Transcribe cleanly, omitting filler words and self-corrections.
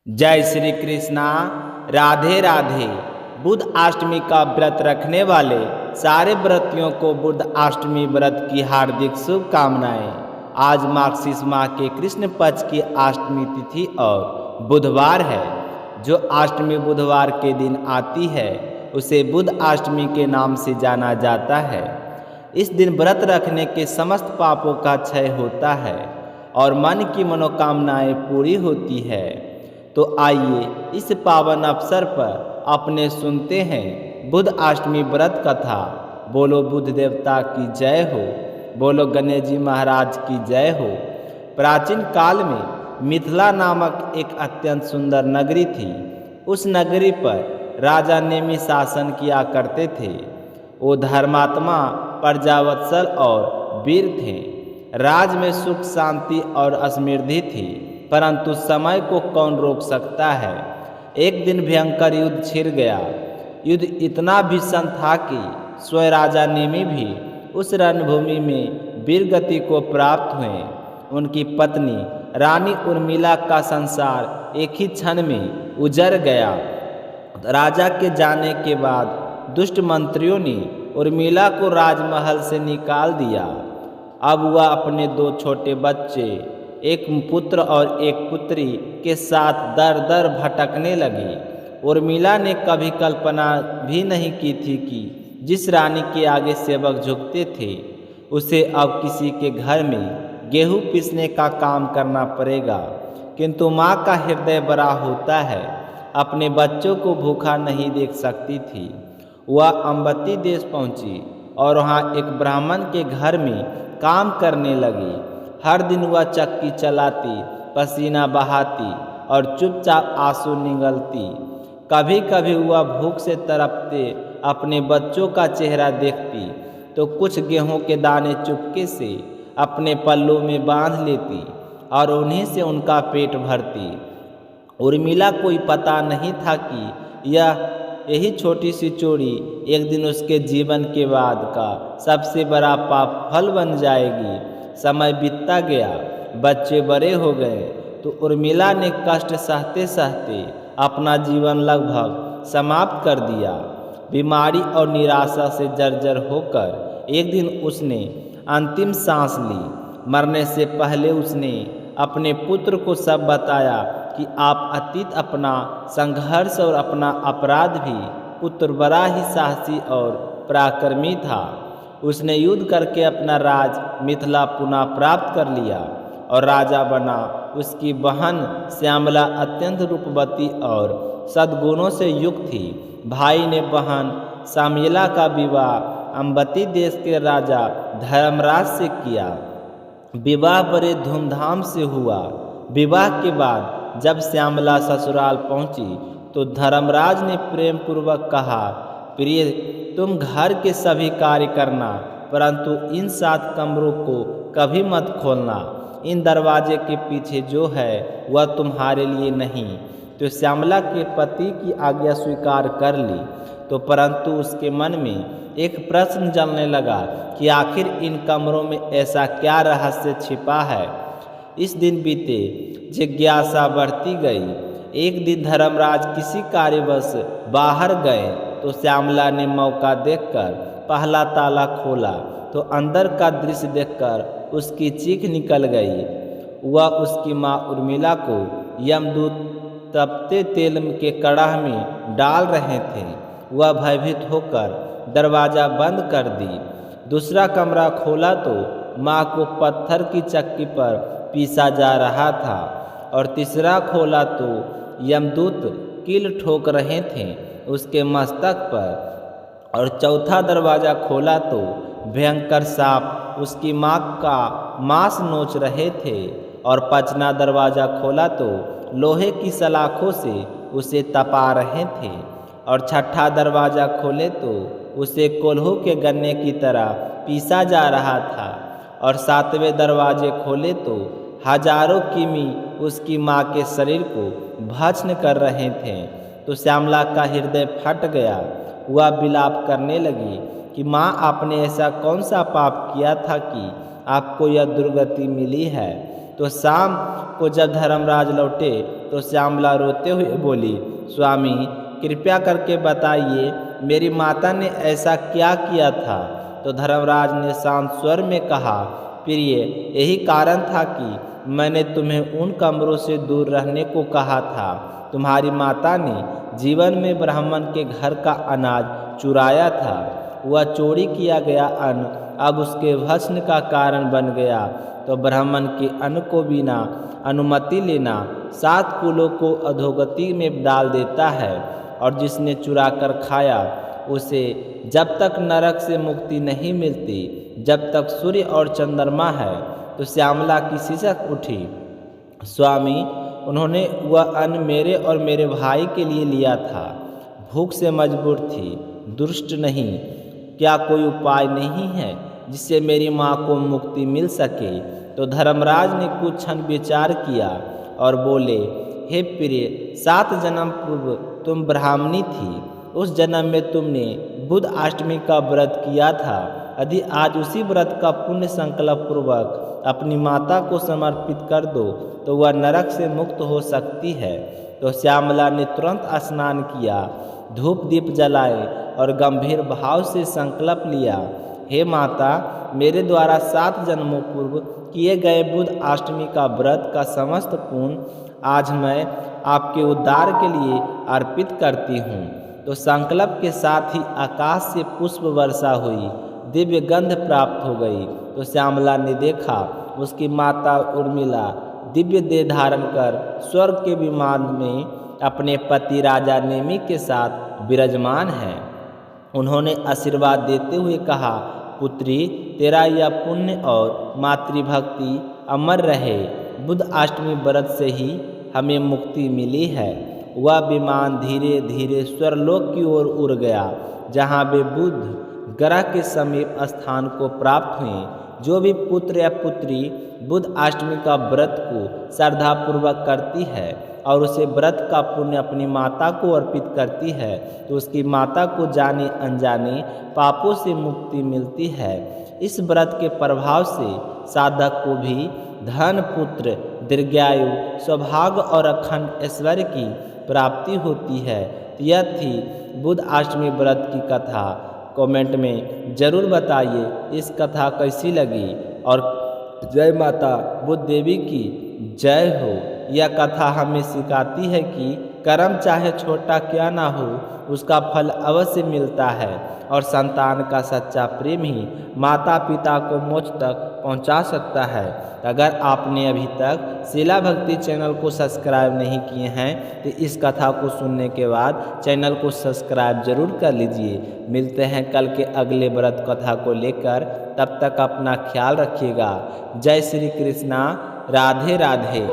जय श्री कृष्णा। राधे राधे। बुद्ध अष्टमी का व्रत रखने वाले सारे व्रतियों को बुद्ध अष्टमी व्रत की हार्दिक शुभकामनाएं। आज मार्गशीर्ष माह के कृष्ण पक्ष की अष्टमी तिथि और बुधवार है। जो अष्टमी बुधवार के दिन आती है उसे बुद्ध अष्टमी के नाम से जाना जाता है। इस दिन व्रत रखने के समस्त पापों का क्षय होता है और मन की मनोकामनाएं पूरी होती है। तो आइए इस पावन अवसर पर अपने सुनते हैं बुद्ध अष्टमी व्रत कथा। बोलो बुद्ध देवता की जय हो, बोलो गणेश जी महाराज की जय हो। प्राचीन काल में मिथिला नामक एक अत्यंत सुंदर नगरी थी। उस नगरी पर राजा नेमि शासन किया करते थे। वो धर्मात्मा, प्रजावत्सल और वीर थे। राज में सुख शांति और समृद्धि थी, परंतु समय को कौन रोक सकता है। एक दिन भयंकर युद्ध छिड़ गया। युद्ध इतना भीषण था कि स्वयं राजा नेमि भी उस रणभूमि में वीरगति को प्राप्त हुए। उनकी पत्नी रानी उर्मिला का संसार एक ही क्षण में उजड़ गया। राजा के जाने के बाद दुष्ट मंत्रियों ने उर्मिला को राजमहल से निकाल दिया। अब वह अपने दो छोटे बच्चे, एक पुत्र और एक पुत्री के साथ दर दर भटकने लगी। उर्मिला ने कभी कल्पना भी नहीं की थी कि जिस रानी के आगे सेवक झुकते थे उसे अब किसी के घर में गेहूं पीसने का काम करना पड़ेगा। किंतु माँ का हृदय बड़ा होता है, अपने बच्चों को भूखा नहीं देख सकती थी। वह अम्बती देश पहुंची और वहाँ एक ब्राह्मण के घर में काम करने लगी। हर दिन वह चक्की चलाती, पसीना बहाती और चुपचाप आंसू निगलती। कभी कभी वह भूख से तड़पते अपने बच्चों का चेहरा देखती तो कुछ गेहूं के दाने चुपके से अपने पल्लू में बांध लेती और उन्हीं से उनका पेट भरती। उर्मिला कोई पता नहीं था कि यही छोटी सी चोरी एक दिन उसके जीवन के बाद का सबसे बड़ा पाप फल बन जाएगी। समय बीतता गया, बच्चे बड़े हो गए तो उर्मिला ने कष्ट सहते सहते अपना जीवन लगभग समाप्त कर दिया। बीमारी और निराशा से जर्जर होकर एक दिन उसने अंतिम सांस ली। मरने से पहले उसने अपने पुत्र को सब बताया कि आप अतीत अपना संघर्ष और अपना अपराध भी। पुत्र बड़ा ही साहसी और पराक्रमी था। उसने युद्ध करके अपना राज मिथिला पुनः प्राप्त कर लिया और राजा बना। उसकी बहन श्यामला अत्यंत रूपवती और सद्गुणों से युक्त थी। भाई ने बहन श्यामला का विवाह अम्बती देश के राजा धर्मराज से किया। विवाह बड़े धूमधाम से हुआ। विवाह के बाद जब श्यामला ससुराल पहुंची तो धर्मराज ने प्रेम पूर्वक कहा, प्रिय तुम घर के सभी कार्य करना, परंतु इन 7 कमरों को कभी मत खोलना। इन दरवाजे के पीछे जो है वह तुम्हारे लिए नहीं। तो श्यामला के पति की आज्ञा स्वीकार कर ली। तो परंतु उसके मन में एक प्रश्न जलने लगा कि आखिर इन कमरों में ऐसा क्या रहस्य छिपा है। इस दिन बीते, जिज्ञासा बढ़ती गई। एक दिन धर्मराज किसी कार्यवश बाहर गए तो श्यामला ने मौका देखकर पहला ताला खोला तो अंदर का दृश्य देखकर उसकी चीख निकल गई। वह उसकी माँ उर्मिला को यमदूत तपते तेल के कड़ाह में डाल रहे थे। वह भयभीत होकर दरवाज़ा बंद कर दी। दूसरा कमरा खोला तो माँ को पत्थर की चक्की पर पीसा जा रहा था और तीसरा खोला तो यमदूत कील ठोक रहे थे उसके मस्तक पर। और चौथा दरवाज़ा खोला तो भयंकर सांप उसकी माँ का मांस नोच रहे थे। और पांचवा दरवाज़ा खोला तो लोहे की सलाखों से उसे तपा रहे थे। और छठा दरवाज़ा खोले तो उसे कोल्हू के गन्ने की तरह पीसा जा रहा था। और 7वें दरवाजे खोले तो हजारों किमी उसकी माँ के शरीर को भस्म कर रहे थे। तो श्यामला का हृदय फट गया। वह विलाप करने लगी कि माँ, आपने ऐसा कौन सा पाप किया था कि आपको यह दुर्गति मिली है। तो शाम को जब धर्मराज लौटे तो श्यामला रोते हुए बोली, स्वामी कृपया करके बताइए मेरी माता ने ऐसा क्या किया था। तो धर्मराज ने शांत स्वर में कहा, प्रिय यही कारण था कि मैंने तुम्हें उन कमरों से दूर रहने को कहा था। तुम्हारी माता ने जीवन में ब्राह्मण के घर का अनाज चुराया था। वह चोरी किया गया अन्न अब उसके भस्म का कारण बन गया। तो ब्राह्मण के अन्न को बिना अनुमति लेना 7 कुलों को अधोगति में डाल देता है, और जिसने चुरा कर खाया उसे जब तक नरक से मुक्ति नहीं मिलती जब तक सूर्य और चंद्रमा है। तो श्यामला की सिसक उठी, स्वामी उन्होंने वह अन्न मेरे और मेरे भाई के लिए लिया था। भूख से मजबूर थी, दुष्ट नहीं। क्या कोई उपाय नहीं है जिससे मेरी माँ को मुक्ति मिल सके। तो धर्मराज ने कुछ क्षण विचार किया और बोले, हे प्रिय 7 जन्म पूर्व तुम ब्राह्मणी थी। उस जन्म में तुमने बुध अष्टमी का व्रत किया था। यदि आज उसी व्रत का पुण्य संकल्प पूर्वक अपनी माता को समर्पित कर दो तो वह नरक से मुक्त हो सकती है। तो श्यामला ने तुरंत स्नान किया, धूप दीप जलाए और गंभीर भाव से संकल्प लिया, हे माता मेरे द्वारा 7 जन्मों पूर्व किए गए बुध अष्टमी का व्रत का समस्त पुण्य आज मैं आपके उद्धार के लिए अर्पित करती हूँ। तो संकल्प के साथ ही आकाश से पुष्प वर्षा हुई, दिव्य गंध प्राप्त हो गई। तो श्यामला ने देखा उसकी माता उर्मिला दिव्य देह धारण कर स्वर्ग के विमान में अपने पति राजा नेमि के साथ विराजमान है। उन्होंने आशीर्वाद देते हुए कहा, पुत्री तेरा यह पुण्य और मातृभक्ति अमर रहे। बुध अष्टमी व्रत से ही हमें मुक्ति मिली है। वह विमान धीरे धीरे स्वर्लोक की ओर उड़ गया जहाँ वे बुध ग्रह के समीप स्थान को प्राप्त हुए। जो भी पुत्र या पुत्री बुध अष्टमी का व्रत को श्रद्धापूर्वक करती है और उसे व्रत का पुण्य अपनी माता को अर्पित करती है तो उसकी माता को जाने अनजाने पापों से मुक्ति मिलती है। इस व्रत के प्रभाव से साधक को भी धन पुत्र दीर्घायु सौभाग्य और अखंड ऐश्वर्य की प्राप्ति होती है। यह थी बुध अष्टमी व्रत की कथा। कमेंट में ज़रूर बताइए इस कथा कैसी लगी और जय माता बुद्ध देवी की जय हो। यह कथा हमें सिखाती है कि कर्म चाहे छोटा क्या ना हो उसका फल अवश्य मिलता है और संतान का सच्चा प्रेम ही माता पिता को मोक्ष तक पहुंचा सकता है। अगर आपने अभी तक शिला भक्ति चैनल को सब्सक्राइब नहीं किए हैं तो इस कथा को सुनने के बाद चैनल को सब्सक्राइब जरूर कर लीजिए। मिलते हैं कल के अगले व्रत कथा को लेकर, तब तक अपना ख्याल रखिएगा। जय श्री कृष्णा, राधे राधे।